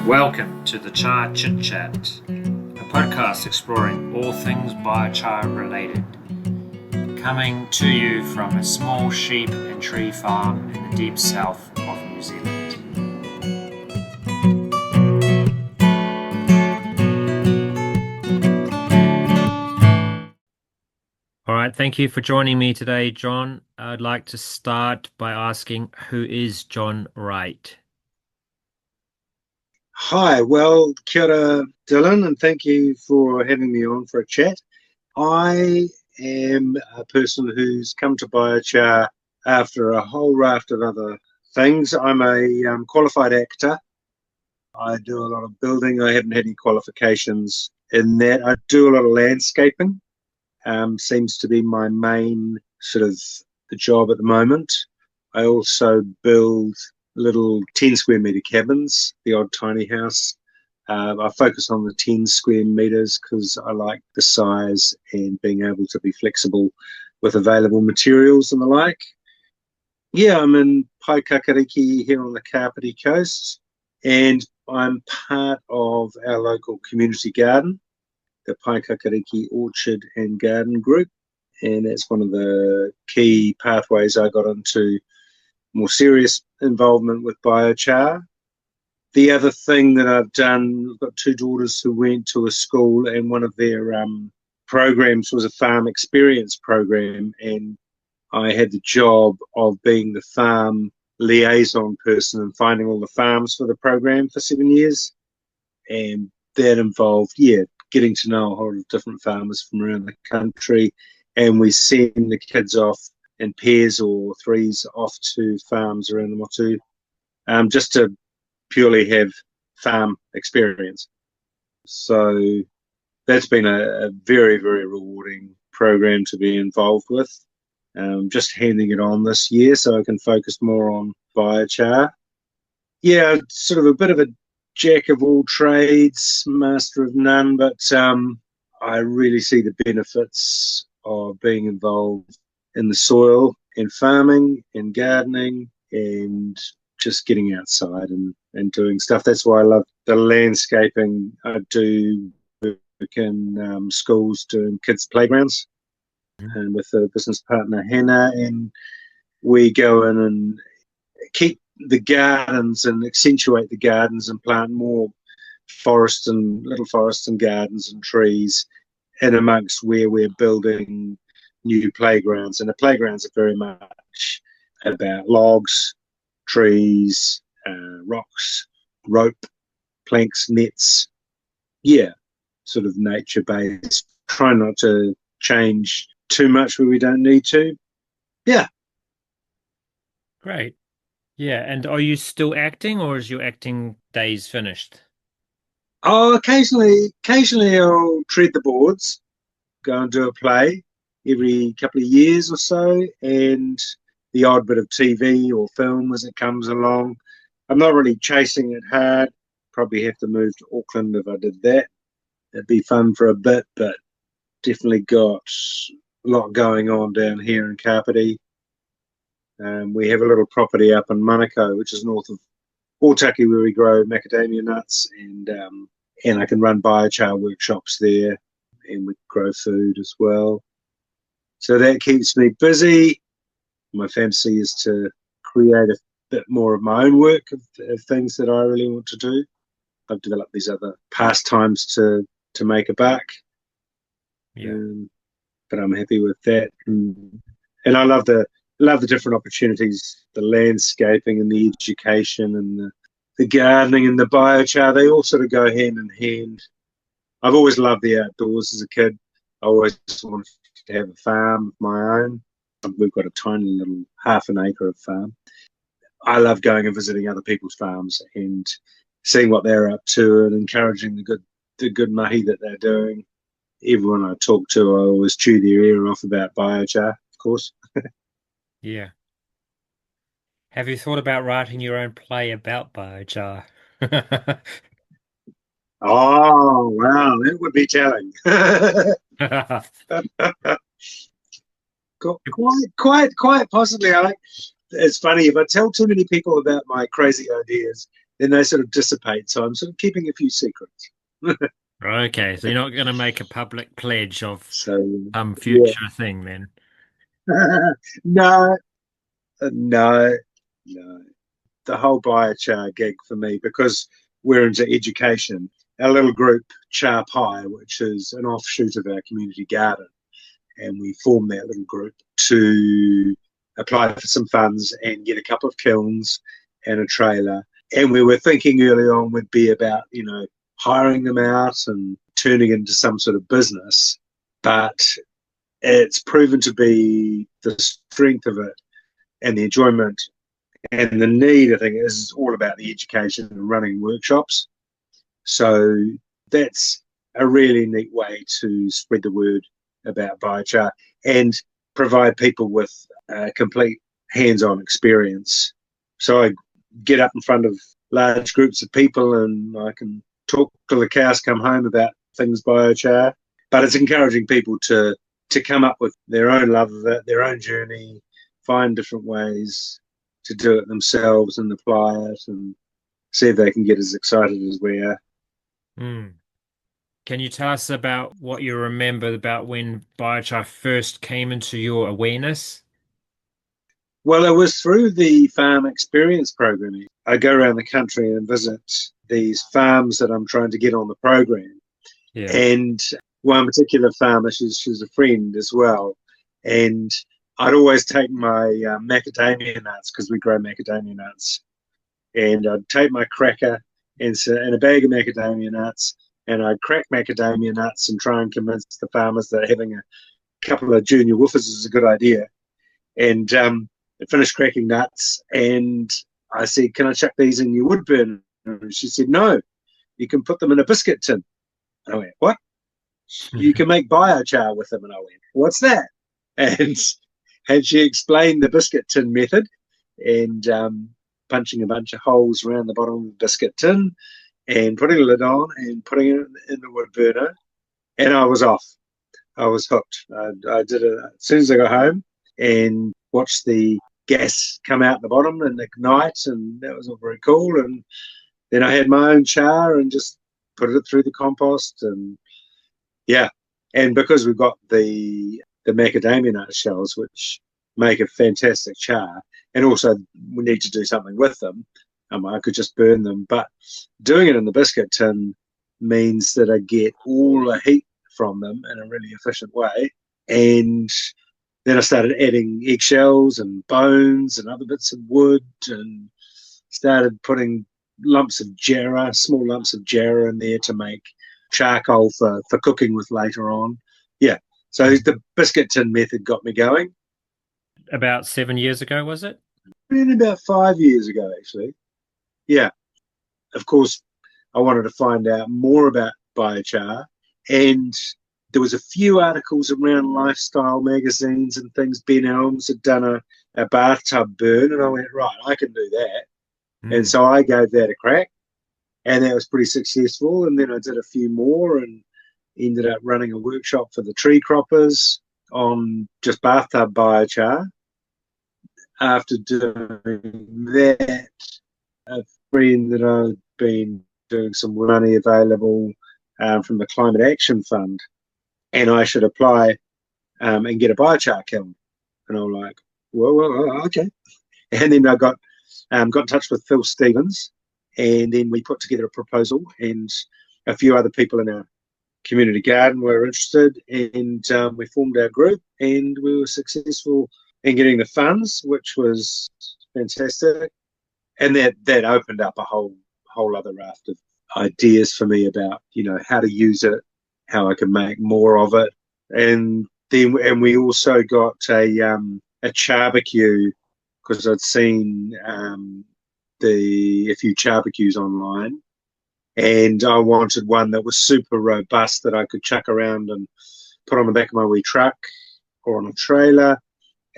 Welcome to the Char Chit Chat, a podcast exploring all things biochar related, coming to you from a small sheep and tree farm in the deep south of New Zealand. All right, thank you for joining me today, John. I'd like to start by asking, who is John Wraight? Hi, well, kia ora, Dylan, and thank you for having me on for a chat. I am a person who's come to biochar after a whole raft of other things. I'm a qualified actor. I do a lot of building. I haven't had any qualifications in that. I do a lot of landscaping. Seems to be my main sort of job at the moment. I also build little 10 square metre cabins, the odd tiny house. I focus on the 10 square metres because I like the size and being able to be flexible with available materials and the like. Yeah, I'm in Paikakariki here on the Kapiti coast, and I'm part of our local community garden, the Paikakariki Orchard and Garden Group, and that's one of the key pathways I got into more serious involvement with biochar. The other thing that I've done, I've got two daughters who went to a school, and one of their programs was a farm experience program, and I had the job of being the farm liaison person and finding all the farms for the program for 7 years. And that involved, getting to know a whole lot of different farmers from around the country, and we send the kids off in pairs or threes off to farms around the Motu, just to purely have farm experience. So that's been a very, very rewarding program to be involved with. Just handing it on this year so I can focus more on biochar. Yeah, sort of a bit of a jack of all trades, master of none, but I really see the benefits of being involved in the soil and farming and gardening and just getting outside and doing stuff. That's why I love the landscaping. I do work in schools doing kids' playgrounds and with a business partner, Hannah, and we go in and keep the gardens and accentuate the gardens and plant more little forests and gardens and trees in amongst where we're building new playgrounds. And the playgrounds are very much about logs, trees, rocks, rope, planks, nets. Yeah, sort of nature-based. Try not to change too much where we don't need to. Yeah. Great. Yeah, and are you still acting, or is your acting days finished? Oh, occasionally I'll tread the boards, go and do a play every couple of years or so, and the odd bit of TV or film as it comes along. I'm not really chasing it hard. Probably have to move to Auckland if I did that. It'd be fun for a bit, but definitely got a lot going on down here in Kapiti. We have a little property up in Manukau, which is north of Otaki, where we grow macadamia nuts, and I can run biochar workshops there, and we grow food as well. So that keeps me busy. My fancy is to create a bit more of my own work of things that I really want to do. I've developed these other pastimes to make a buck. Yeah. But I'm happy with that, and I love the different opportunities, the landscaping and the education and the gardening and the biochar. They all sort of go hand in hand. I've always loved the outdoors as a kid. I always wanted to have a farm of my own. We've got a tiny little 1/2 acre of farm. I love going and visiting other people's farms and seeing what they're up to and encouraging the good mahi that they're doing. Everyone I talk to, I always chew their ear off about biochar, of course. Yeah. Have you thought about writing your own play about biochar? Oh, wow, that would be telling. Quite possibly. It's funny, if I tell too many people about my crazy ideas, then they sort of dissipate. So I'm sort of keeping a few secrets. Okay, so you're not going to make a public pledge of So some yeah, future thing then. no, no, no. The whole biochar gig for me, because we're into education. Our little group, CharPae, which is an offshoot of our community garden, and we formed that little group to apply for some funds and get a couple of kilns and a trailer. And we were thinking early on would be about, hiring them out and turning into some sort of business. But it's proven to be the strength of it and the enjoyment and the need, I think, is all about the education and running workshops. So that's a really neat way to spread the word about biochar and provide people with complete hands-on experience. So I get up in front of large groups of people and I can talk till the cows come home about things biochar. But it's encouraging people to come up with their own love of it, their own journey, find different ways to do it themselves and apply it and see if they can get as excited as we are. Mm. Can you tell us about what you remember about when biochar first came into your awareness? Well, it was through the farm experience programming. I go around the country and visit these farms that I'm trying to get on the program. Yeah. And one particular farmer, she's a friend as well. And I'd always take my macadamia nuts, because we grow macadamia nuts. And I'd take my cracker and a bag of macadamia nuts, and I'd crack macadamia nuts and try and convince the farmers that having a couple of junior woofers is a good idea. And I finished cracking nuts, and I said, "Can I chuck these in your wood burner?" And she said, "No, you can put them in a biscuit tin." And I went, "What? You can make biochar with them?" And I went, "What's that?" And she explained the biscuit tin method, and punching a bunch of holes around the bottom of the biscuit tin and putting a lid on and putting it in the wood burner. And I was off. I was hooked. I did it as soon as I got home and watched the gas come out the bottom and ignite, and that was all very cool. And then I had my own char and just put it through the compost, and yeah. And because we've got the macadamia nut shells, which make a fantastic char, and also we need to do something with them. I could just burn them, but doing it in the biscuit tin means that I get all the heat from them in a really efficient way. And then I started adding eggshells and bones and other bits of wood, and started putting small lumps of jarrah in there to make charcoal for cooking with later on. Yeah. So the biscuit tin method got me going. About 7 years ago, was it? About 5 years ago, actually. Yeah. Of course, I wanted to find out more about biochar, and there was a few articles around lifestyle magazines and things. Ben Elms had done a bathtub burn, and I went, right, I can do that. And so I gave that a crack, and that was pretty successful. And then I did a few more and ended up running a workshop for the tree croppers on just bathtub biochar. After doing that, a friend that I'd been doing some money available from the Climate Action Fund, and I should apply and get a biochar kiln. And I'm like, well, okay. And then I got in touch with Phil Stevens, and then we put together a proposal, and a few other people in our community garden were interested, and we formed our group, and we were successful in getting the funds, which was fantastic. And that opened up a whole other raft of ideas for me about, how to use it, how I can make more of it. And we also got a char-b-que, because I'd seen a few char-b-ques online, and I wanted one that was super robust that I could chuck around and put on the back of my wee truck or on a trailer.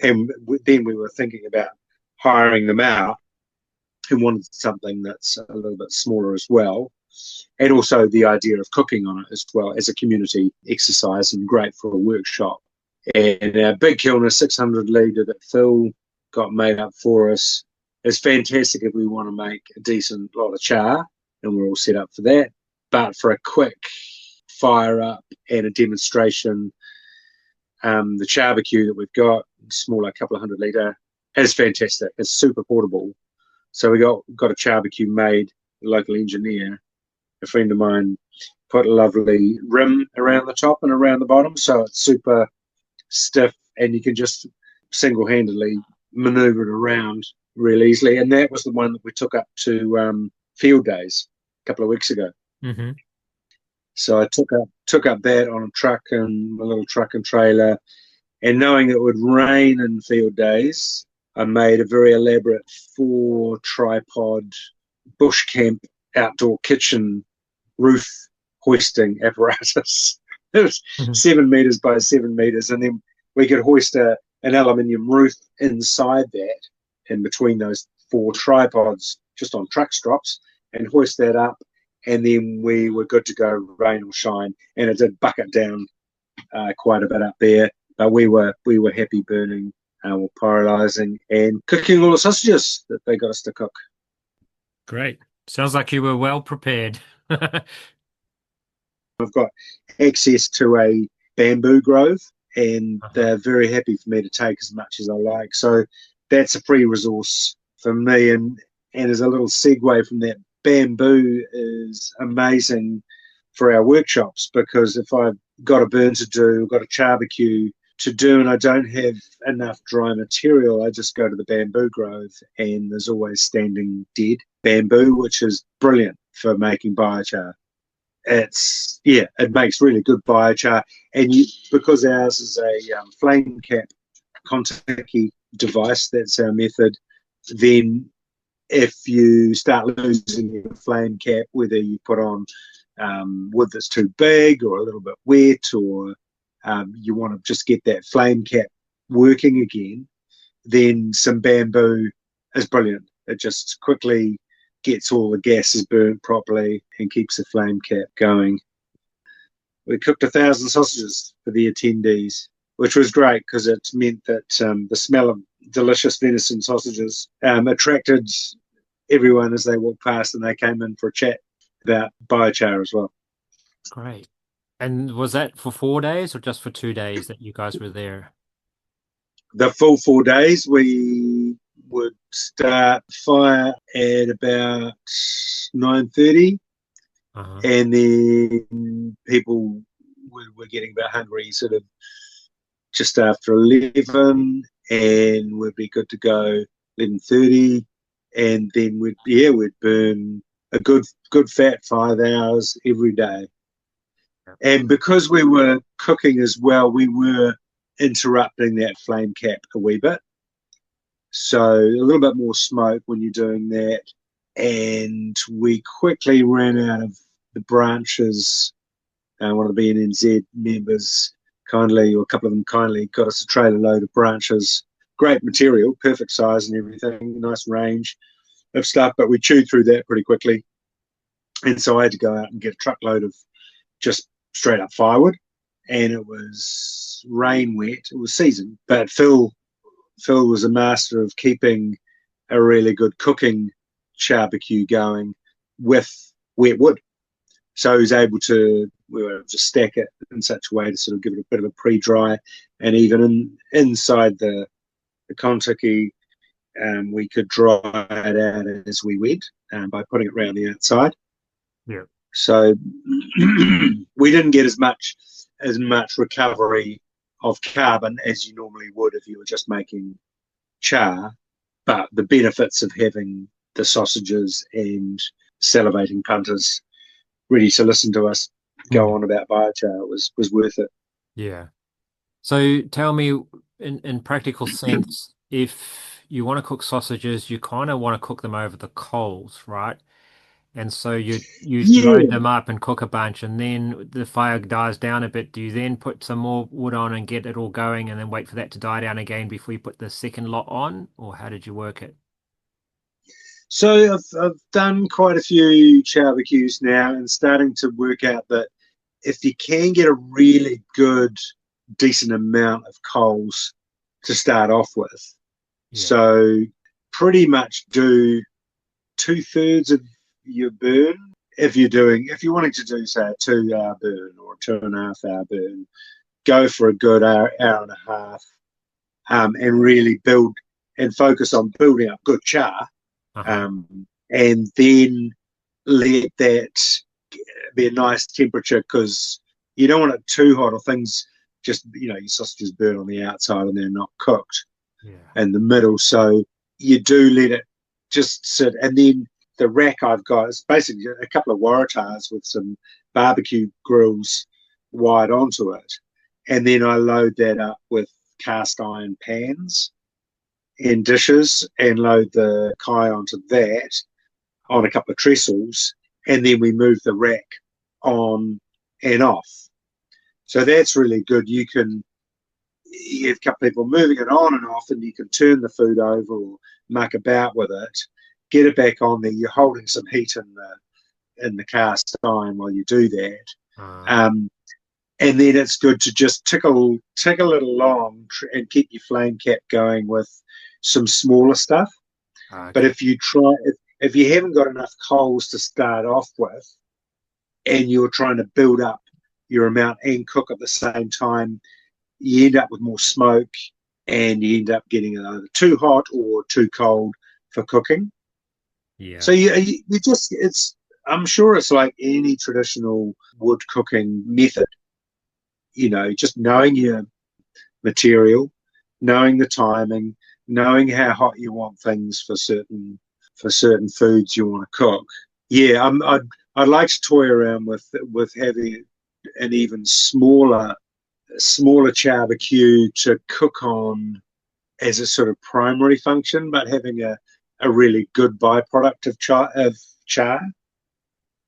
And then we were thinking about hiring them out, and wanted something that's a little bit smaller as well. And also the idea of cooking on it as well as a community exercise, and great for a workshop. And our big kiln, a 600 litre that Phil got made up for us, is fantastic if we want to make a decent lot of char, and we're all set up for that. But for a quick fire up and a demonstration, the char-b-que that we've got, smaller, couple of 100 litre, is fantastic. It's super portable. So we got a char-b-que made, a local engineer, a friend of mine, put a lovely rim around the top and around the bottom, so it's super stiff, and you can just single-handedly maneuver it around real easily. And that was the one that we took up to field days a couple of weeks ago. Mm-hmm. So I took up that on a truck and a little truck and trailer, and knowing it would rain in field days, I made a very elaborate 4-tripod bush camp outdoor kitchen roof hoisting apparatus. It was 7 meters by 7 meters, and then we could hoist an aluminium roof inside that, in between those 4 tripods, just on truck straps, and hoist that up, and then we were good to go, rain or shine. And it did bucket down quite a bit up there, but we were happy burning, or pyrolysing and cooking all the sausages that they got us to cook. Great. Sounds like you were well prepared. I've got access to a bamboo grove, and they're very happy for me to take as much as I like. So that's a free resource for me. And as a little segue from that, bamboo is amazing for our workshops, because if I've got a burn to do, got a char-b-que to do, and I don't have enough dry material, I just go to the bamboo grove, and there's always standing dead bamboo, which is brilliant for making biochar. It makes really good biochar, and because ours is a flame cap Kentucky device, that's our method. Then if you start losing your flame cap, whether you put on wood that's too big or a little bit wet, or you want to just get that flame cap working again, then some bamboo is brilliant. It just quickly gets all the gases burnt properly and keeps the flame cap going. We cooked 1,000 sausages for the attendees, which was great, because it meant that the smell of delicious venison sausages attracted everyone as they walked past, and they came in for a chat about biochar as well. Great. And was that for 4 days or just for 2 days that you guys were there? The full 4 days. We would start fire at about 9:30, and then people were getting a bit hungry sort of just after 11, and we'd be good to go 11:30, and then we'd burn a good fat 5 hours every day. And because we were cooking as well, we were interrupting that flame cap a wee bit. So a little bit more smoke when you're doing that. And we quickly ran out of the branches. One of the BNNZ members kindly, or a couple of them kindly, got us a trailer load of branches. Great material, perfect size and everything, nice range of stuff, but we chewed through that pretty quickly. And so I had to go out and get a truckload of just straight up firewood. And it was rain wet, it was season, but Phil was a master of keeping a really good cooking char-b-que going with wet wood. So he was able to, we were able to stack it in such a way to sort of give it a bit of a pre-dry, and even inside the Kentucky, we could dry it out as we went by putting it around the outside. Yeah. So we didn't get as much recovery of carbon as you normally would if you were just making char, but the benefits of having the sausages and salivating punters ready to listen to us go on about biochar was worth it. Yeah. So tell me, in practical sense, if you want to cook sausages, you kind of want to cook them over the coals, right? And so you load them up and cook a bunch, and then the fire dies down a bit. Do you then put some more wood on and get it all going, and then wait for that to die down again before you put the second lot on? Or how did you work it? So I've done quite a few char-b-ques now, and starting to work out that if you can get a really good, decent amount of coals to start off with, so pretty much do 2/3 of your burn. If you're wanting to do, say, a 2 hour burn or a 2.5 hour burn, go for a good hour, hour and a half, and really build and focus on building up good char, and then let that be a nice temperature, because you don't want it too hot or things just, your sausages burn on the outside and they're not cooked in the middle. So you do let it just sit, and then the rack I've got is basically a couple of waratahs with some barbecue grills wired onto it, and then I load that up with cast iron pans and dishes and load the kai onto that on a couple of trestles, and then we move the rack on and off. So that's really good. You have a couple of people moving it on and off, and you can turn the food over or muck about with it, get it back on there. You're holding some heat in the cast iron while you do that. And then it's good to just tick a little long and keep your flame cap going with some smaller stuff. But if you haven't got enough coals to start off with, and you're trying to build up your amount and cook at the same time, you end up with more smoke, and you end up getting it either too hot or too cold for cooking. So you just, I'm sure it's like any traditional wood cooking method. Just knowing your material, knowing the timing, knowing how hot you want things for certain foods you want to cook. I'd like to toy around with having an even smaller char-b-que to cook on as a sort of primary function, but having a really good byproduct of char.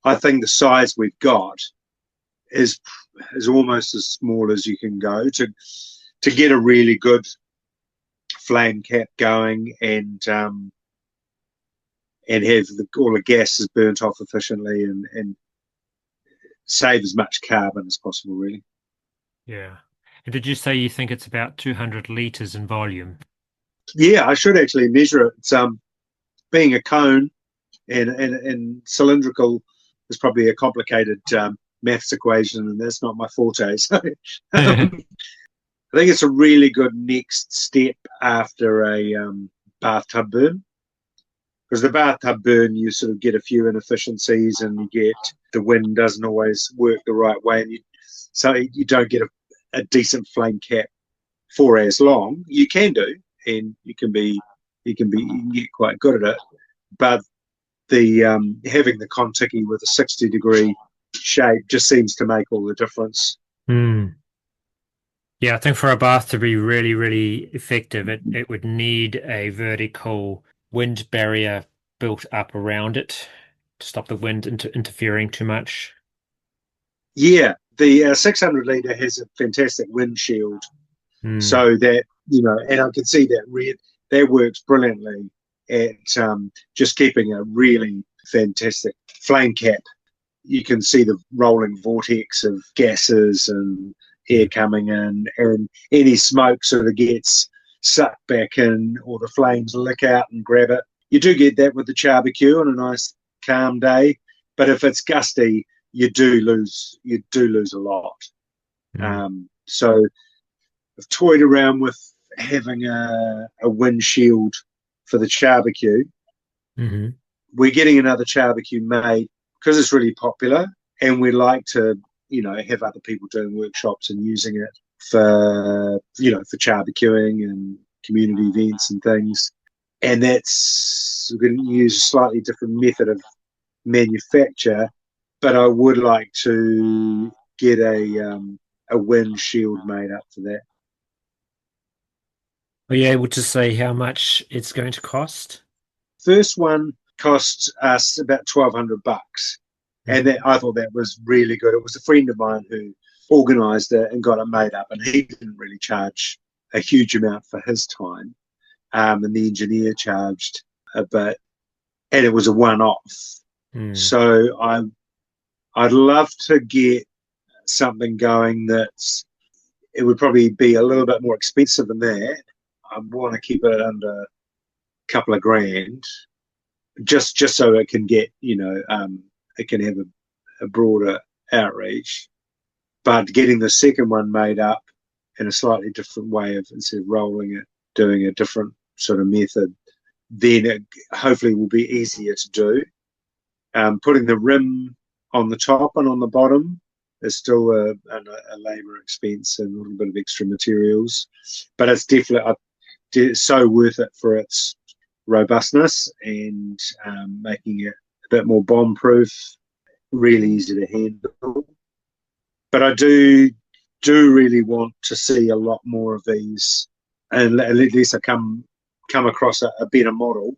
I think the size we've got is almost as small as you can go to get a really good flame cap going, and have all the gases burnt off efficiently, and save as much carbon as possible, really. Yeah. And did you say you think it's about 200 litres in volume? Yeah, I should actually measure it. It's, being a cone and cylindrical is probably a complicated maths equation, and that's not my forte. So I think it's a really good next step after a bathtub burn, because the bathtub burn, you sort of get a few inefficiencies, and you get the wind doesn't always work the right way, and so you don't get a decent flame cap for as long. You can do, and you can get quite good at it, but the having the kontiki with a 60-degree shape just seems to make all the difference. Yeah, I think for a bath to be really, really effective, it would need a vertical wind barrier built up around it to stop the wind interfering too much. Yeah, the 600 litre has a fantastic windshield, so that, and I can see that works brilliantly at just keeping a really fantastic flame cap. You can see the rolling vortex of gases and air coming in, and any smoke sort of gets sucked back in, or the flames lick out and grab it. You do get that with the char-b-que on a nice calm day, but if it's gusty, you do lose a lot. So I've toyed around with having a windshield for the char-b-que. We're getting another char-b-que made because it's really popular, and we like to have other people doing workshops and using it for char-b-queing and community events and things. And we're going to use a slightly different method of manufacture, but I would like to get a windshield made up for that. Are you able to say how much it's going to cost? First one cost us about $1,200, and I thought that was really good. It was a friend of mine who organised it and got it made up, and he didn't really charge a huge amount for his time, and the engineer charged a bit, and it was a one-off. So I'd love to get something going it would probably be a little bit more expensive than that. I want to keep it under a couple of grand, just so it can get, it can have a broader outreach. But getting the second one made up in a slightly different way, of instead of rolling it, doing a different sort of method, then it hopefully will be easier to do. Putting the rim on the top and on the bottom is still a labour expense and a little bit of extra materials, but it's definitely so worth it for its robustness and making it a bit more bomb-proof, really easy to handle. But I do really want to see a lot more of these, and at least I come across a better model.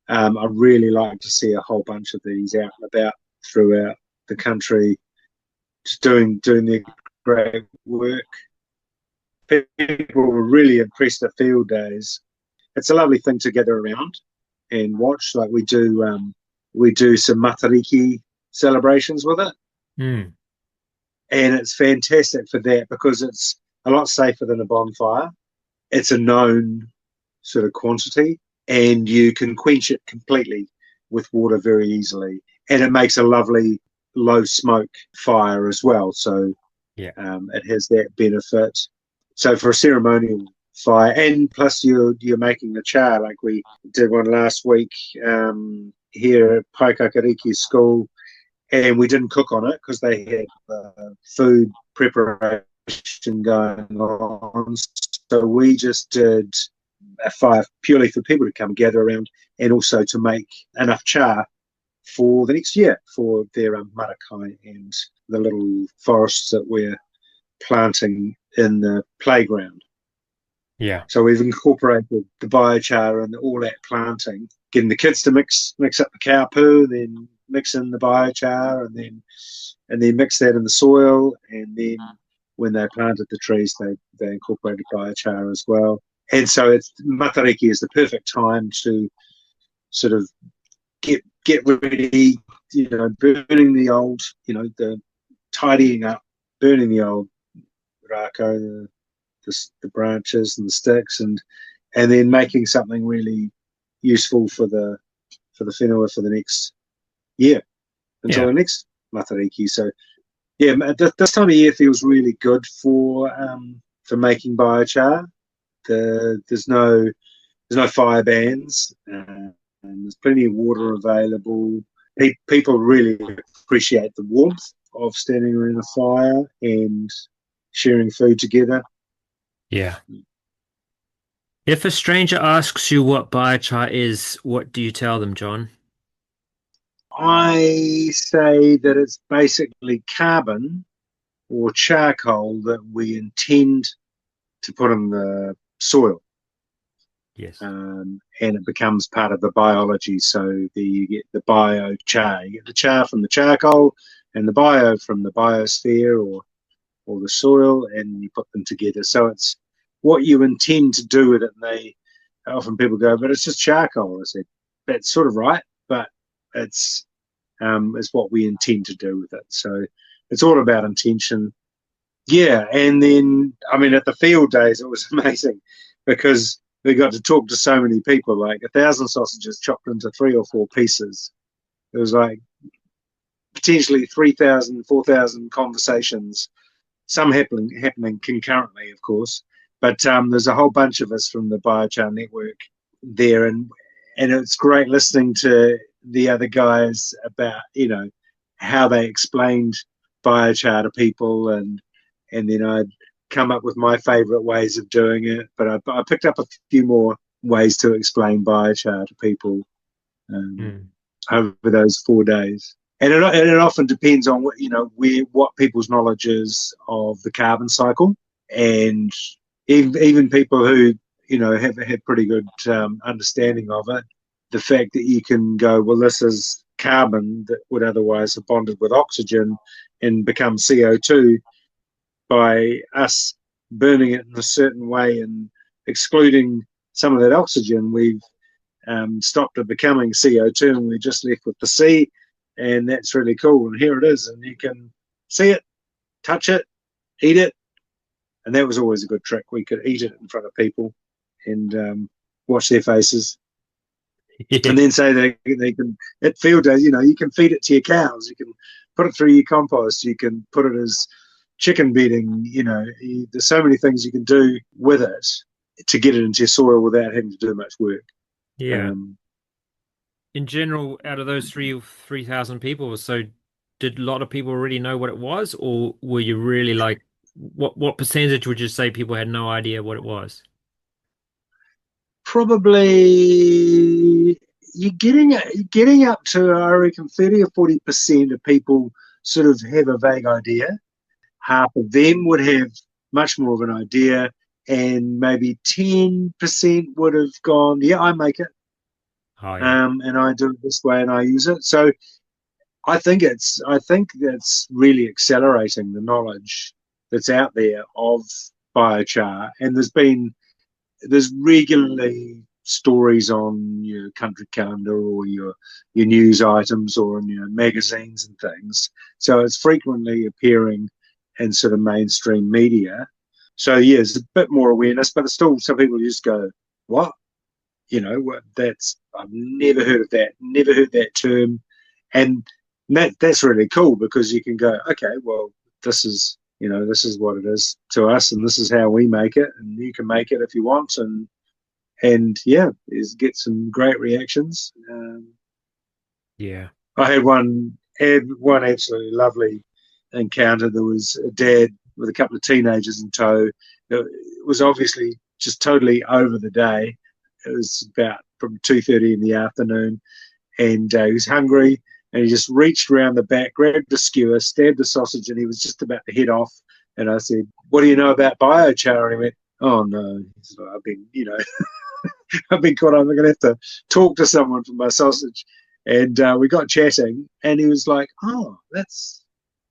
I'd really like to see a whole bunch of these out and about throughout the country, just doing their great work. People were really impressed at field days. It's a lovely thing to gather around and watch. Like we do some matariki celebrations with it. Mm. And it's fantastic for that because it's a lot safer than a bonfire. It's a known sort of quantity, and you can quench it completely with water very easily. And it makes a lovely low smoke fire as well. So it has that benefit. So for a ceremonial fire, and plus you're making the char, like we did one last week here at Paikakariki School, and we didn't cook on it because they had food preparation going on. So we just did a fire purely for people to come gather around, and also to make enough char for the next year for their marakai and the little forests that we're planting in the playground. Yeah. So we've incorporated the biochar and all that planting, getting the kids to mix up the cow poo, then mix in the biochar, and then mix that in the soil, and then when they planted the trees, they incorporated biochar as well. And so matariki is the perfect time to sort of get ready, burning the old, the tidying up, burning the old rako, the branches and the sticks, and then making something really useful for the whenua for the next year until the next matariki. So this time of year feels really good for making biochar. There's no fire bans, and there's plenty of water available. People really appreciate the warmth of standing around a fire and sharing food together. Yeah. If a stranger asks you what biochar is, what do you tell them, John? I say that it's basically carbon or charcoal that we intend to put in the soil. Yes. And it becomes part of the biology. So you get the biochar. You get the char from the charcoal and the bio from the biosphere or the soil, and you put them together. So it's what you intend to do with it. And often people go, but it's just charcoal. I said, that's sort of right, but it's what we intend to do with it. So it's all about intention. Yeah, and then, at the field days, it was amazing because we got to talk to so many people, like 1,000 sausages chopped into 3 or 4 pieces. It was like potentially 3,000, 4,000 conversations, some happening concurrently, of course. But there's a whole bunch of us from the Biochar Network there, and it's great listening to the other guys about, how they explained biochar to people, and then I'd come up with my favourite ways of doing it. But I picked up a few more ways to explain biochar to people over those 4 days. And it often depends on what people's knowledge is of the carbon cycle, and even people who have pretty good understanding of it. The fact that you can go, well, this is carbon that would otherwise have bonded with oxygen and become CO2. By us burning it in a certain way and excluding some of that oxygen, we've stopped it becoming CO2, and we're just left with the C, and that's really cool. And here it is, and you can see it, touch it, eat it, and that was always a good trick. We could eat it in front of people and watch their faces. Yeah. And then say they can, at field days, you can feed it to your cows, you can put it through your compost, you can put it as chicken bedding, there's so many things you can do with it to get it into your soil without having to do much work. Yeah. Um, In general, out of those 3,000 people or so, did a lot of people already know what it was, or were you really like, what percentage would you say people had no idea what it was? Probably you're getting up to, I reckon, 30 or 40% of people sort of have a vague idea. Half of them would have much more of an idea, and maybe 10% would have gone, yeah, I make it, Oh yeah. and I do it this way and I use it. So I think that's really accelerating the knowledge that's out there of biochar, and there's regularly stories on your country calendar or your news items or in your magazines and things. So it's frequently appearing in sort of mainstream media. So yeah, there's a bit more awareness, but it's still some people just go, "What? That's I've never heard of that. Never heard that term," and that's really cool because you can go, "Okay, well, this is what it is to us, and this is how we make it, and you can make it if you want." And yeah, get some great reactions. Yeah. I had one absolutely lovely encounter. There was a dad with a couple of teenagers in tow. It was obviously just totally over the day. It was about from 2:30 in the afternoon, and he was hungry, and he just reached around the back, grabbed a skewer, stabbed the sausage, and he was just about to head off. And I said, "What do you know about biochar?" And he went, "Oh no, I've been, I've been caught up. I'm going to have to talk to someone for my sausage." And we got chatting, and he was like, "Oh,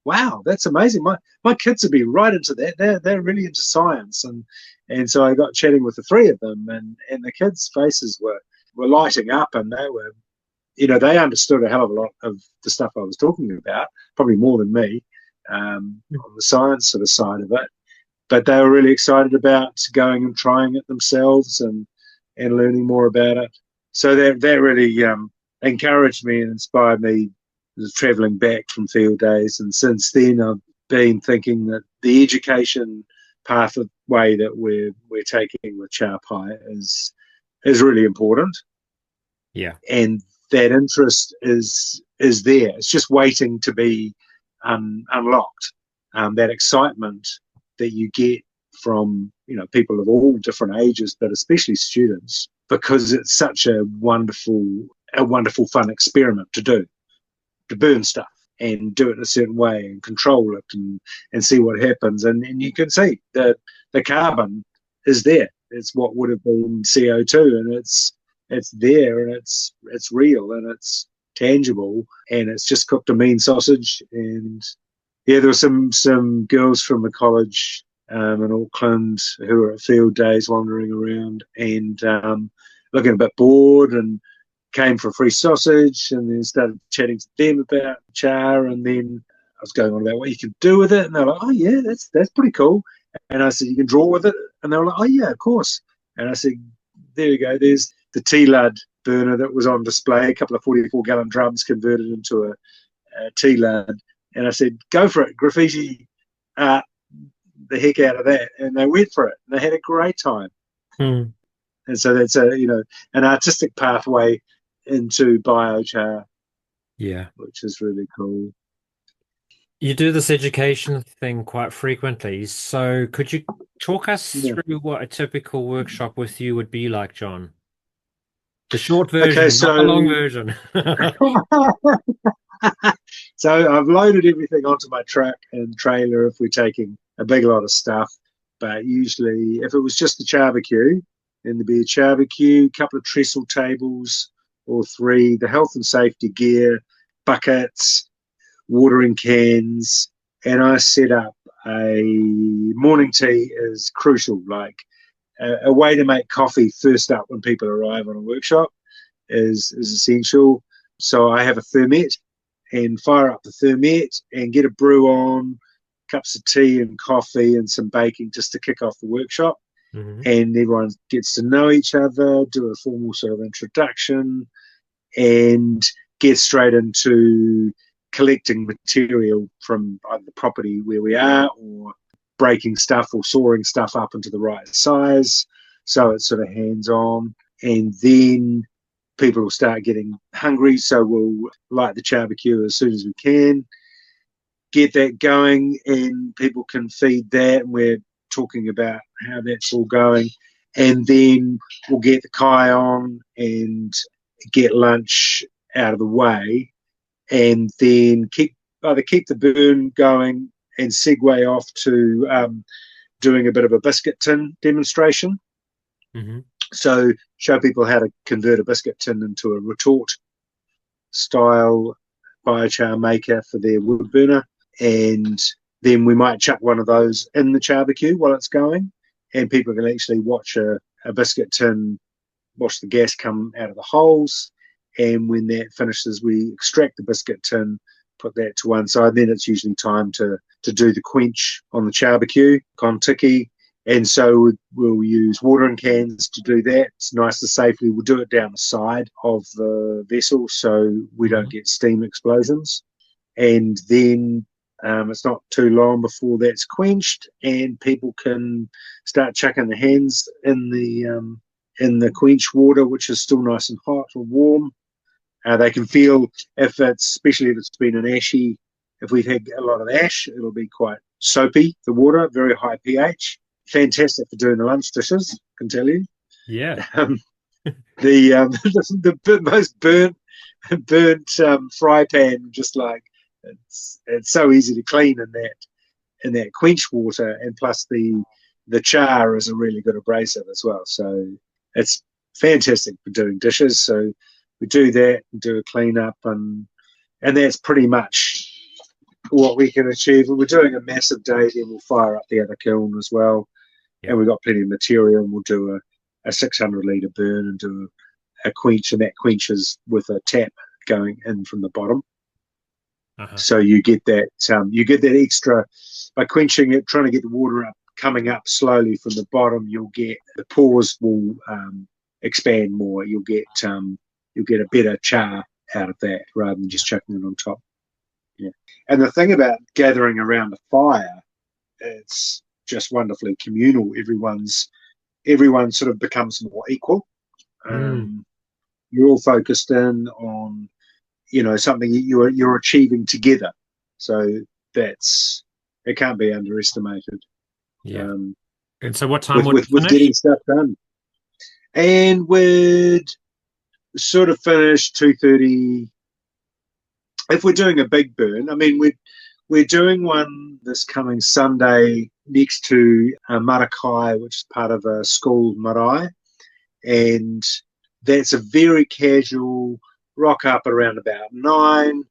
wow, that's amazing. My kids would be right into that. They're really into science." And so I got chatting with the three of them, and the kids' faces were lighting up, and they understood a hell of a lot of the stuff I was talking about, probably more than me, on the science sort of side of it. But they were really excited about going and trying it themselves and learning more about it. So that really encouraged me and inspired me travelling back from field days. And since then, I've been thinking that the education pathway that we're taking with CharPae is really important, Yeah. and that interest is there. It's just waiting to be unlocked. That excitement that you get from people of all different ages, but especially students, because it's such a wonderful fun experiment to do, to burn stuff and do it in a certain way and control it and see what happens. And you can see the carbon is there. It's what would have been CO2, and it's there, and it's real, and it's tangible, and it's just cooked a mean sausage. And yeah, there were some girls from the college in Auckland who were at field days wandering around and looking a bit bored, and came for a free sausage, and then started chatting to them about char, and then I was going on about what you can do with it, and they were like, "Oh yeah, that's pretty cool." And I said, "You can draw with it," and they were like, "Oh yeah, of course." And I said, "There you go. There's the T-Lud burner that was on display, a couple of 44-gallon drums converted into a T-Lud." And I said, "Go for it, graffiti the heck out of that." And they went for it, and they had a great time. Hmm. And so that's an artistic pathway into biochar, Yeah. which is really cool. You do this education thing quite frequently. So could you talk us Yeah. through what a typical workshop with you would be like, John? The short Okay, version, not the so long version. so I've loaded everything onto my truck and trailer if we're taking a big lot of stuff. But usually, if it was just the char-b-que, then there'd be a char-b-que, couple of trestle tables or three, the health and safety gear, buckets, watering cans, and I set up a morning tea is crucial. Like a way to make coffee first up when people arrive on a workshop is essential. So I have a thermet and fire up the thermet and get a brew on, cups of tea and coffee and some baking just to kick off the workshop. Hmm. and everyone gets to know each other, do a formal sort of introduction, and get straight into collecting material from either the property where we are, or breaking stuff or sawing stuff up into the right size. So it's sort of hands-on. And then people will start getting hungry, so we'll light the char-b-que as soon as we can, get that going, and people can feed that, and we're talking about how that's all going. And then we'll get the kai on and get lunch out of the way, and then either keep the burn going and segue off to doing a bit of a biscuit tin demonstration. Hmm. So show people how to convert a biscuit tin into a retort style biochar maker for their wood burner. And then we might chuck one of those in the char-b-que while it's going, and people can actually watch a biscuit tin, watch the gas come out of the holes. And when that finishes, we extract the biscuit tin, put that to one side. Then it's usually time to do the quench on the char-b-que, kon-tiki. And so we'll use watering cans to do that. It's nice and safely. We'll do it down the side of the vessel so we don't get steam explosions. And then it's not too long before that's quenched, and people can start chucking their hands in the quench water, which is still nice and hot or warm. They can feel especially if it's been an ashy, if we've had a lot of ash, it'll be quite soapy, the water, very high pH. Fantastic for doing the lunch dishes, I can tell you. Yeah. The most burnt fry pan, just like it's so easy to clean in that quench water, and plus the char is a really good abrasive as well. So it's fantastic for doing dishes. So we do that and do a clean up, and that's pretty much what we can achieve. We're doing a massive day, then we'll fire up the other kiln as well. Yep. And we've got plenty of material, and we'll do a 600 litre burn and do a quench, and that quenches with a tap going in from the bottom. Uh-huh. So you get that extra by quenching it, trying to get the water up, coming up slowly from the bottom. You'll get the pores will expand more. You'll get a better char out of that rather than just chucking it on top. Yeah. And the thing about gathering around the fire, it's just wonderfully communal. Everyone sort of becomes more equal. You're all focused in on something you're achieving together. So it can't be underestimated. Yeah. And so what time would with getting stuff done? And we'd sort of finish 2:30. If we're doing a big burn, I mean, we're doing one this coming Sunday next to Marakai, which is part of a school marae, and that's a very casual rock up around about 9.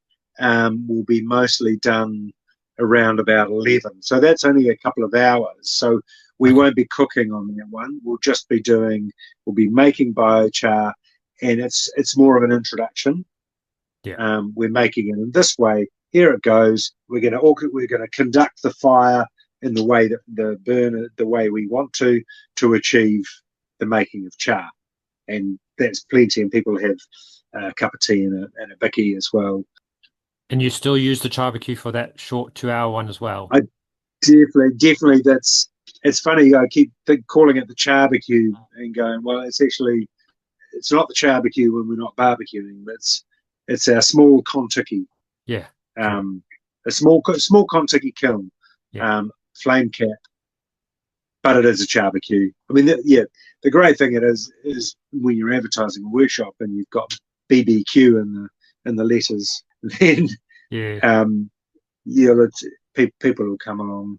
Will be mostly done around about 11. So that's only a couple of hours. So we won't be cooking on that one. We'll be making biochar, and it's more of an introduction. Yeah. We're making it in this way. Here it goes. We're going to conduct the fire in the way that the way we want to achieve the making of char, and that's plenty. And people have a cup of tea and a bicky as well. And you still use the char-b-que for that short 2-hour one as well? I definitely. It's funny. I keep calling it the char-b-que and going, well, it's not the char-b-que when we're not barbecuing. But it's our small kon-tiki. Yeah. A small kon-tiki kiln, flame cap, but it is a char-b-que. I mean, the great thing it is when you're advertising a workshop and you've got BBQ in the letters, then people will come along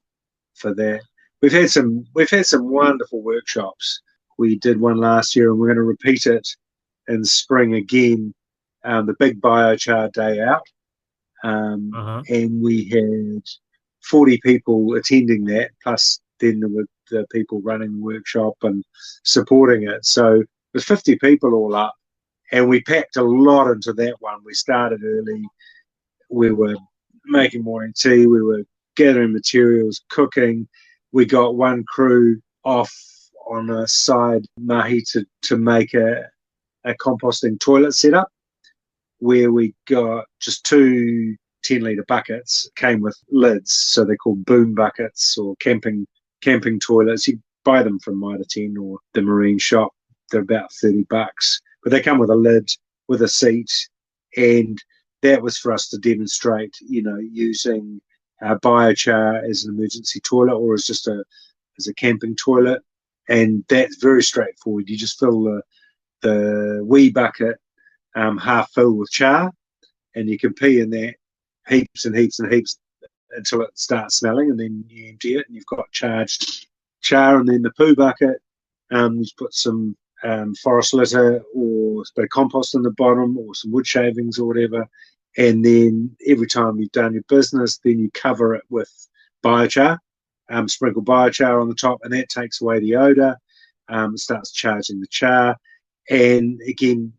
for that. We've had some wonderful workshops. We did one last year, and we're going to repeat it in spring again. The big biochar day out, and we had 40 people attending that. Plus, then there were the people running the workshop and supporting it. So there's 50 people all up, and we packed a lot into that one. We started early. We were making morning tea. We were gathering materials, cooking. We got one crew off on a side mahi to make a composting toilet setup where we got just two 10-litre buckets, came with lids, so they're called boom buckets or camping toilets. You buy them from Mitre 10 or the marine shop. They're about $30, but they come with a lid, with a seat, and that was for us to demonstrate, using biochar as an emergency toilet or as a camping toilet, and that's very straightforward. You just fill the wee bucket half filled with char, and you can pee in that heaps and heaps and heaps until it starts smelling, and then you empty it, and you've got charged char. And then the poo bucket, you put some forest litter or a bit of compost in the bottom or some wood shavings or whatever, and then every time you've done your business, then you cover it with biochar, sprinkle biochar on the top, and that takes away the odour. It starts charging the char, and again,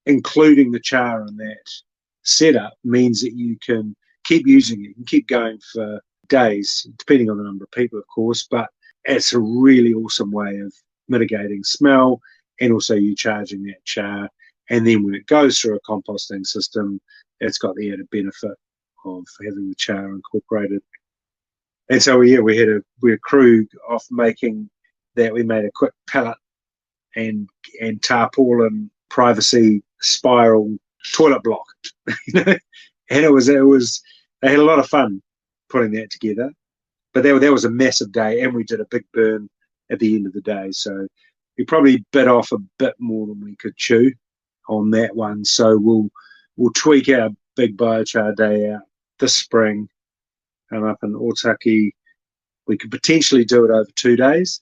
including the char in that setup means that you can keep using it. You can keep going for days, depending on the number of people, of course, but it's a really awesome way of mitigating smell, and also you charging that char. And then when it goes through a composting system, it's got the added benefit of having the char incorporated. And so, yeah, we had a crew off making that. We made a quick pallet and tarpaulin privacy spiral toilet block, and it was they had a lot of fun putting that together. But that was a massive day, and we did a big burn at the end of the day, so we probably bit off a bit more than we could chew on that one. So we'll tweak our big biochar day out this spring. Up in Otaki, we could potentially do it over 2 days,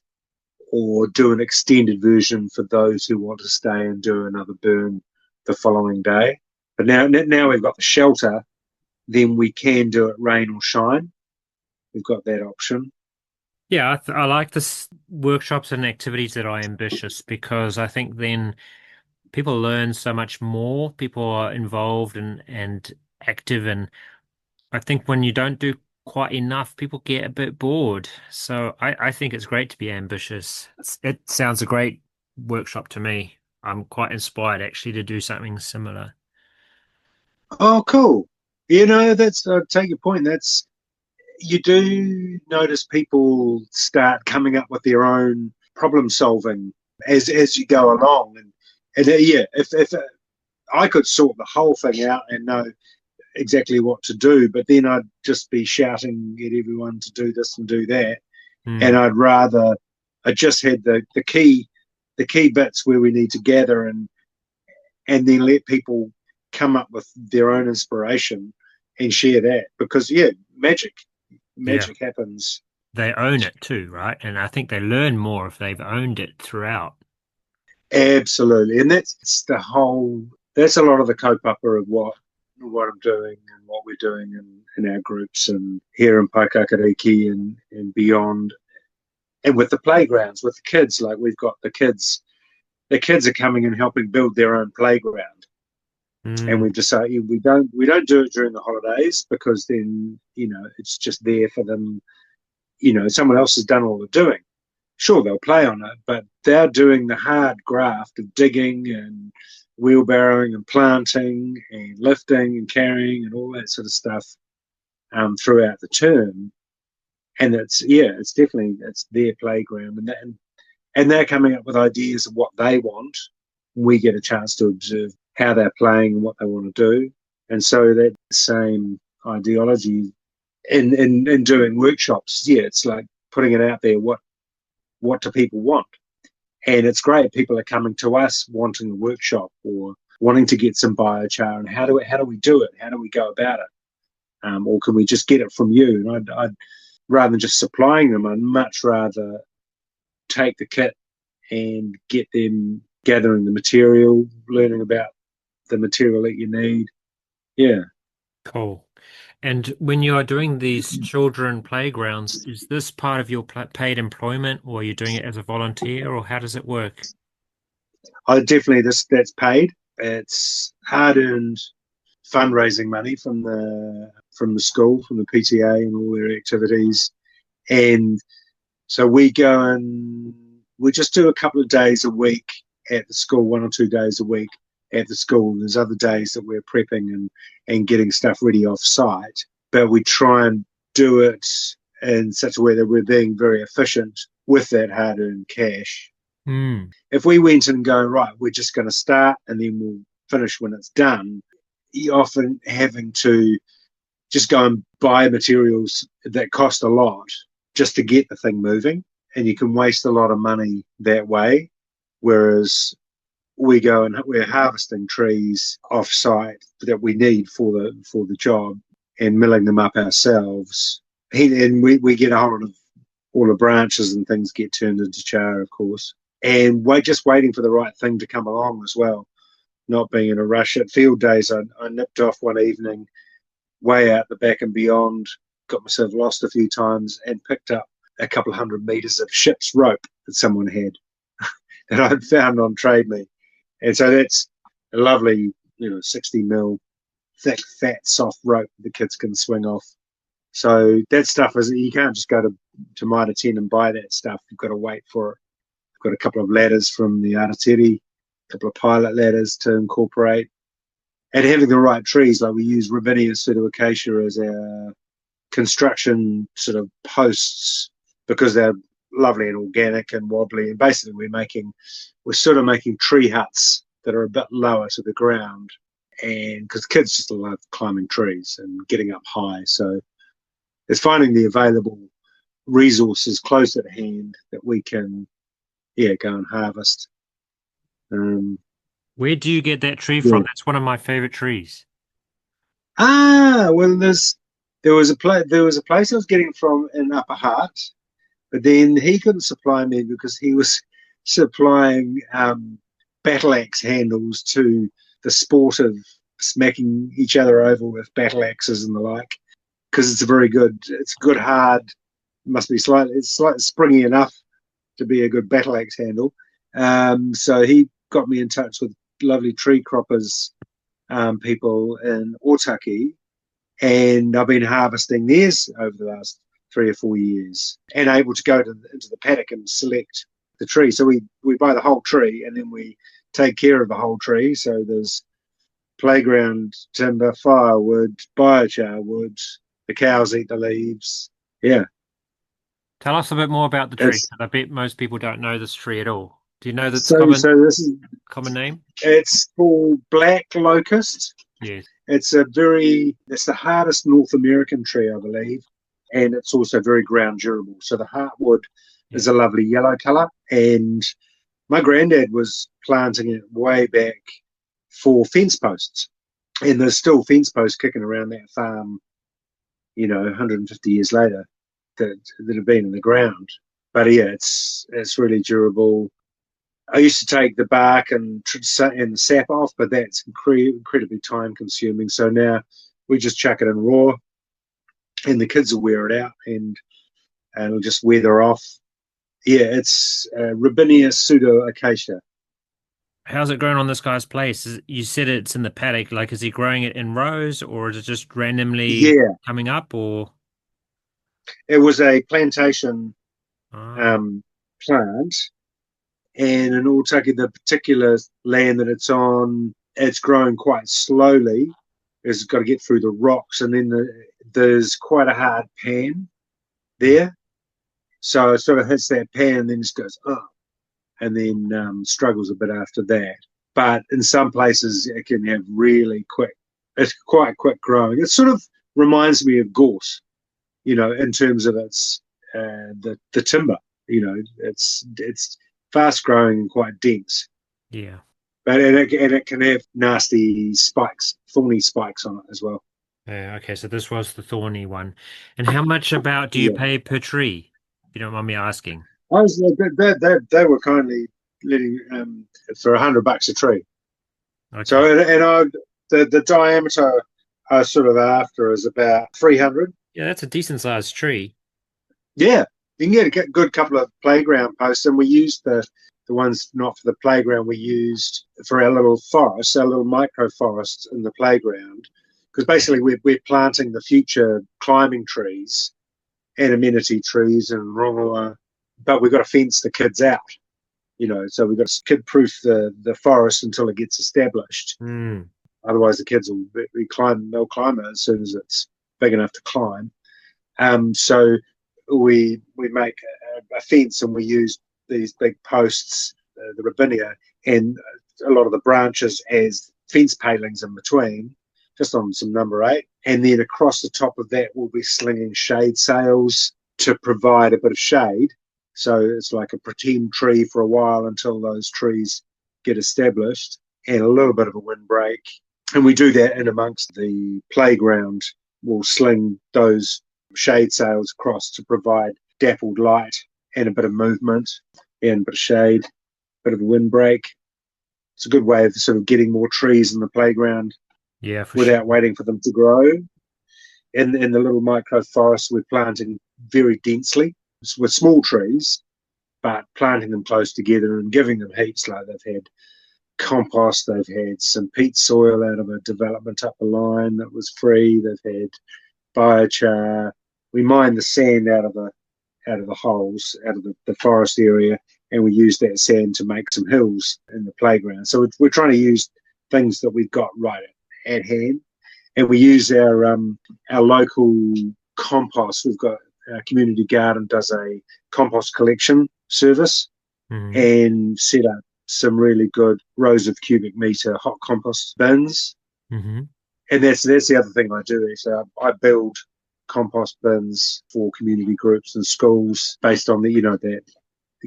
or do an extended version for those who want to stay and do another burn the following day. But now we've got the shelter, then we can do it rain or shine. We've got that option. Yeah, I like this workshops and activities that are ambitious, because I think then people learn so much more. People are involved and active, and I think when you don't do quite enough, people get a bit bored. So I think it's great to be ambitious. It sounds a great workshop to me. I'm quite inspired actually to do something similar. Oh, cool. That's take your point. That's, you do notice people start coming up with their own problem solving as you go along, and yeah, if I could sort the whole thing out and know exactly what to do, but then I'd just be shouting at everyone to do this and do that, and I'd rather I just had the key bits where we need to gather and then let people come up with their own inspiration and share that, because yeah, magic happens. They own it too, right? And I think they learn more if they've owned it throughout. Absolutely, and that's a lot of the kaupapa of what I'm doing and what we're doing in our groups and here in Paikakariki and beyond. And with the playgrounds, with the kids, like we've got the kids are coming and helping build their own playground. And we've decided we don't do it during the holidays, because then, it's just there for them. Someone else has done all the doing. Sure, they'll play on it, but they're doing the hard graft of digging and wheelbarrowing and planting and lifting and carrying and all that sort of stuff throughout the term. And it's their playground, and they're coming up with ideas of what they want. We get a chance to observe how they're playing and what they want to do. And so that same ideology in doing workshops, yeah, it's like putting it out there. What do people want? And it's great. People are coming to us wanting a workshop or wanting to get some biochar, and how do we do it? How do we go about it? Or can we just get it from you? And I'd rather than just supplying them, I'd much rather take the kit and get them gathering the material, learning about the material that you need. Yeah. Cool. And when you are doing these children playgrounds, is this part of your paid employment, or are you doing it as a volunteer, or how does it work? Definitely that's paid. It's hard-earned fundraising money from the school, from the PTA and all their activities. And so we go and we just do a couple of days a week at the school, 1 or 2 days a week at the school. There's other days that we're prepping and getting stuff ready off site, but we try and do it in such a way that we're being very efficient with that hard-earned cash. Mm. If we went and go, right, we're just going to start and then we'll finish when it's done, you're often having to just go and buy materials that cost a lot just to get the thing moving, and you can waste a lot of money that way. Whereas we go and we're harvesting trees off site that we need for the job and milling them up ourselves. And we get a hold of all the branches and things get turned into char, of course. And we're just waiting for the right thing to come along as well, not being in a rush. At field days, I nipped off one evening way out the back and beyond, got myself lost a few times and picked up a couple of 100 meters of ship's rope that someone had that I'd found on Trade Me. And so that's a lovely, 60 mil thick, fat, soft rope the kids can swing off. So that stuff you can't just go to Mitre 10 and buy that stuff. You've got to wait for it. I've got a couple of ladders from the Aratiri, a couple of pilot ladders to incorporate. And having the right trees, like we use Ravinia pseudoacacia as our construction sort of posts because they're lovely and organic and wobbly. And basically we're sort of making tree huts that are a bit lower to the ground. And because kids just love climbing trees and getting up high. So it's finding the available resources close at hand that we can, go and harvest. Where do you get that tree from? That's one of my favorite trees. Well, there was a place I was getting from in Upper Hart, but then he couldn't supply me because he was supplying battle axe handles to the sport of smacking each other over with battle axes and the like. Because it's good hard, it's slightly springy enough to be a good battle axe handle. So he got me in touch with lovely tree croppers people in Otaki, and I've been harvesting theirs over the last 3 or 4 years and able to go into the paddock and select the tree. So we buy the whole tree and then we take care of the whole tree. So there's playground timber, firewood, biochar wood, the cows eat the leaves. Yeah. Tell us a bit more about the tree. I bet most people don't know this tree at all. Do you know this common name? It's called black locust. Yes. It's the hardest North American tree, I believe, and it's also very ground durable. So the heartwood is a lovely yellow colour, and my granddad was planting it way back for fence posts, and there's still fence posts kicking around that farm, 150 years later that have been in the ground. But yeah, it's really durable. I used to take the bark and the sap off, but that's incredibly time consuming. So now we just chuck it in raw, and the kids will wear it out and it'll just weather off. Yeah, it's Ravinia pseudoacacia. How's it growing on this guy's place? You said it's in the paddock. Like, is he growing it in rows, or is it just randomly coming up? Or it was a plantation plant. And in Otaki, the particular land that it's on, it's growing quite slowly. It's got to get through the rocks, and then there's quite a hard pan there. So it sort of hits that pan and then just goes up, and then struggles a bit after that. But in some places, it can have it's quite quick growing. It sort of reminds me of gorse, in terms of its the timber. It's fast growing and quite dense. Yeah. But it can have nasty spikes, thorny spikes on it as well. Yeah, okay, so this was the thorny one. And how much do you pay per tree, if you don't mind me asking? They were kindly letting for $100 a tree. Okay. So the diameter I was sort of after is about 300. Yeah, that's a decent sized tree. Yeah. You can get a good couple of playground posts, and we used the ones not for the playground. We used for our little forest, our little micro forest in the playground, because basically we're planting the future climbing trees and amenity trees and rongoa, but we've got to fence the kids out. So we've got to kid-proof the forest until it gets established. Otherwise, the kids will they'll climb it as soon as it's big enough to climb. So we make a fence, and we use these big posts, the Robinia, and a lot of the branches as fence palings in between, just on some number 8. And then across the top of that, we'll be slinging shade sails to provide a bit of shade. So it's like a pretend tree for a while until those trees get established, and a little bit of a windbreak. And we do that in amongst the playground. We'll sling those shade sails across to provide dappled light and a bit of movement and a bit of shade, a bit of a windbreak. It's a good way of sort of getting more trees in the playground without waiting for them to grow. In the little micro forests, we're planting very densely with small trees, but planting them close together and giving them heaps. Like they've had compost, they've had some peat soil out of a development up a line that was free, they've had biochar. We mine the sand out of the holes, out of the forest area, and we use that sand to make some hills in the playground. So we're trying to use things that we've got right at hand, and we use our local compost. We've got our community garden does a compost collection service, and set up some really good rows of cubic meter hot compost bins. And that's the other thing I do. So I build compost bins for community groups and schools based on that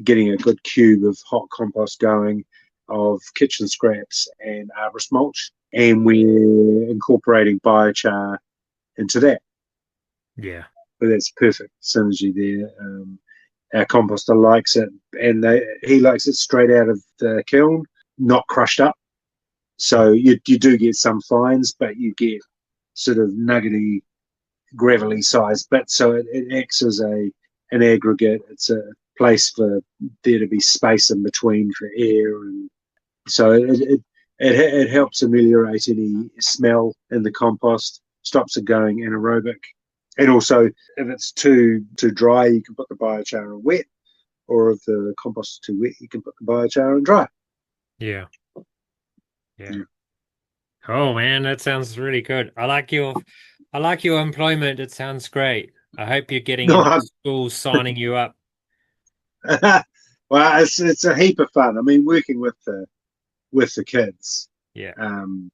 getting a good cube of hot compost going, of kitchen scraps and arborist mulch, and we're incorporating biochar into that. Yeah, but that's perfect synergy there. Our composter likes it, and he likes it straight out of the kiln, not crushed up. So you do get some fines, but you get sort of nuggety, gravelly sized bits. So it acts as an aggregate. It's a place for there to be space in between for air, and so it helps ameliorate any smell in the compost, stops it going anaerobic. And also, if it's too dry, you can put the biochar in wet, or if the compost is too wet, you can put the biochar in dry. Yeah. Oh man, that sounds really good. I like your employment. It sounds great. I hope you're getting into schools signing you up. Well, it's a heap of fun. I mean, working with the kids. Yeah. And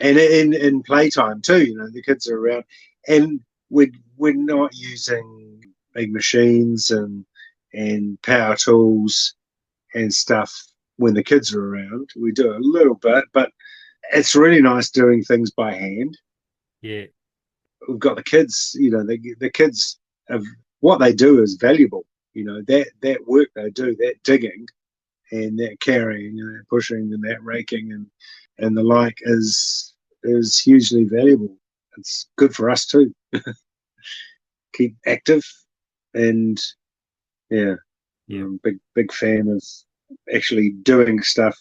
in playtime too. The kids are around, and we're not using big machines and power tools and stuff when the kids are around. We do a little bit, but it's really nice doing things by hand. Yeah. We've got the kids, the kids have, what they do is valuable. That work they do, that digging and that carrying and that pushing and that raking and the like is hugely valuable. It's good for us too. Keep active, and I'm a big fan of actually doing stuff.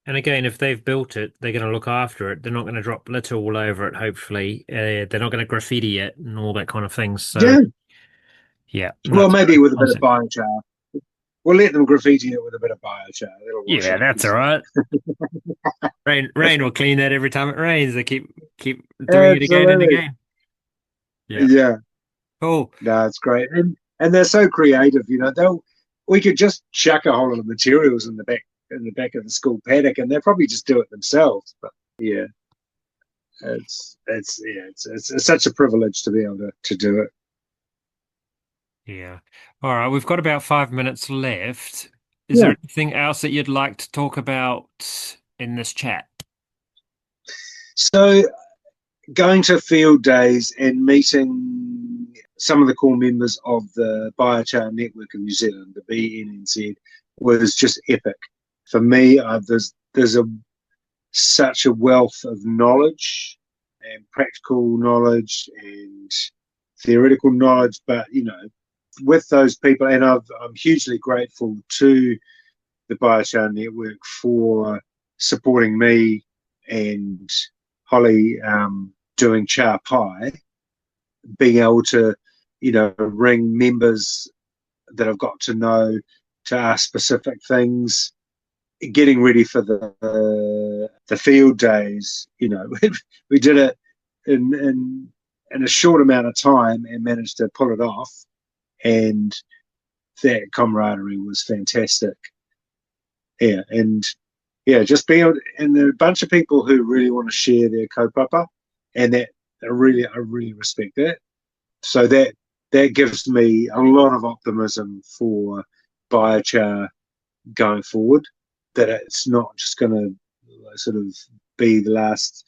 And again, if they've built it, they're going to look after it. They're not going to drop litter all over it, hopefully. They're not going to graffiti it and all that kind of thing. So, yeah. Well, maybe with a bit of biochar. We'll let them graffiti it with a bit of biochar. Yeah, that's all right. Rain will clean that every time it rains. They keep doing it again and again. Yeah. Cool. No, it's great. And they're so creative, we could just chuck a whole lot of materials in the back of the school paddock, and they'll probably just do it themselves. But yeah, it's such a privilege to be able to do it. Yeah. All right, we've got about 5 minutes left. Is there anything else that you'd like to talk about in this chat? So, going to field days and meeting some of the core members of the Biochar Network of New Zealand, the BNNZ, was just epic. For me, there's such a wealth of knowledge and practical knowledge and theoretical knowledge, but with those people, and I'm hugely grateful to the Biochar Network for supporting me and Holly doing CharPae, being able to ring members that I've got to know to ask specific things, getting ready for the field days. We did it in a short amount of time and managed to pull it off, and that camaraderie was fantastic. Yeah, and yeah, just being able and there are a bunch of people who really want to share their kaupapa, and that I really respect that. So that gives me a lot of optimism for biochar going forward. That it's not just going to sort of be the last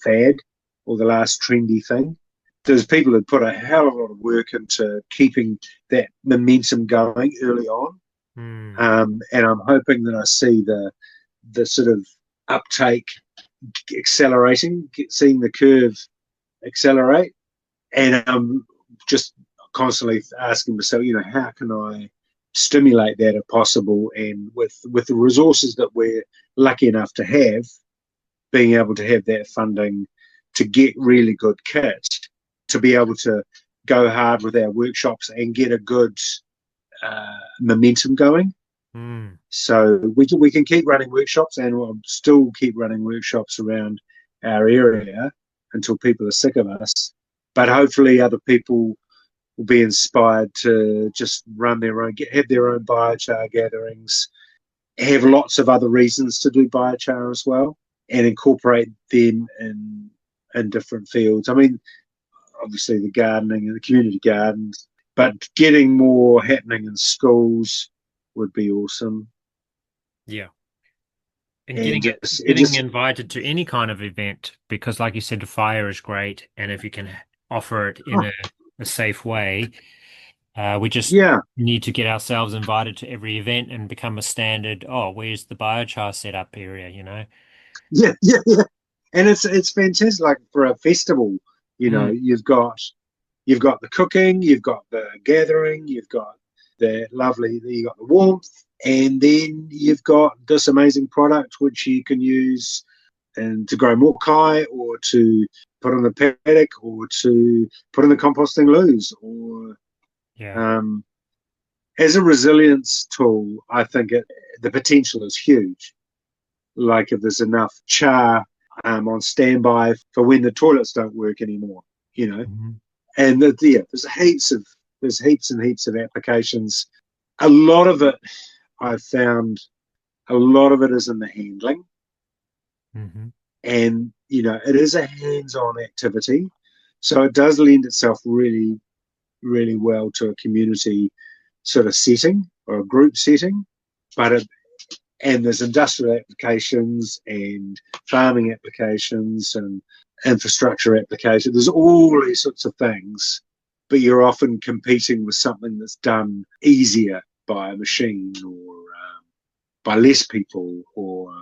fad or the last trendy thing. There's people who put a hell of a lot of work into keeping that momentum going early on, Mm. and I'm hoping that I see the sort of uptake accelerating, seeing the curve accelerate, and I'm just constantly asking myself, how can I stimulate that if possible, and with the resources that we're lucky enough to have, being able to have that funding to get really good kit, to be able to go hard with our workshops and get a good momentum going. Mm. So we can keep running workshops, and we'll still keep running workshops around our area until people are sick of us. But hopefully other people will be inspired to just run their own, have their own biochar gatherings, have lots of other reasons to do biochar as well, and incorporate them in different fields. I mean, obviously the gardening and the community gardens, but getting more happening in schools would be awesome. Yeah. And And it getting just invited to any kind of event, because like you said, the fire is great, and if you can offer it in oh, a safe way, we just yeah, need to get ourselves invited to every event and become a standard. Oh, where's the biochar setup area, you know? yeah, and it's fantastic. Like for a festival, Mm. you've got the cooking, you've got the gathering, you've got you got the warmth, and then you've got this amazing product which you can use and to grow more kai, or to put on the paddock, or to put in the composting loos, or Yeah. um, as a resilience tool. I think the potential is huge. Like if there's enough char on standby for when the toilets don't work anymore, you know. Mhm. And yeah, there's heaps and heaps of applications. A lot of it, I've found, a lot of it is in the handling, Mhm. and it is a hands-on activity, so it does lend itself really, really well to a community sort of setting or a group setting. And there's industrial applications and farming applications and infrastructure applications. There's all these sorts of things, but you're often competing with something that's done easier by a machine, or by less people, or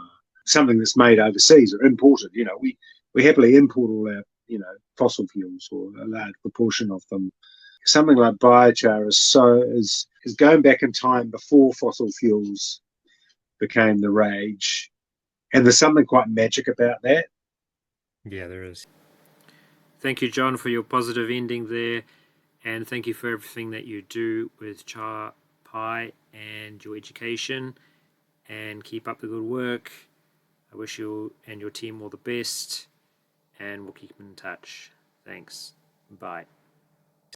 something that's made overseas or imported. We happily import all our fossil fuels, or a large proportion of them. Something like biochar is going back in time before fossil fuels became the rage, and there's something quite magic about that. Yeah, there is. Thank you, John, for your positive ending there, and thank you for everything that you do with CharPae and your education. And keep up the good work. I wish you and your team all the best, and we'll keep in touch. Thanks. Bye.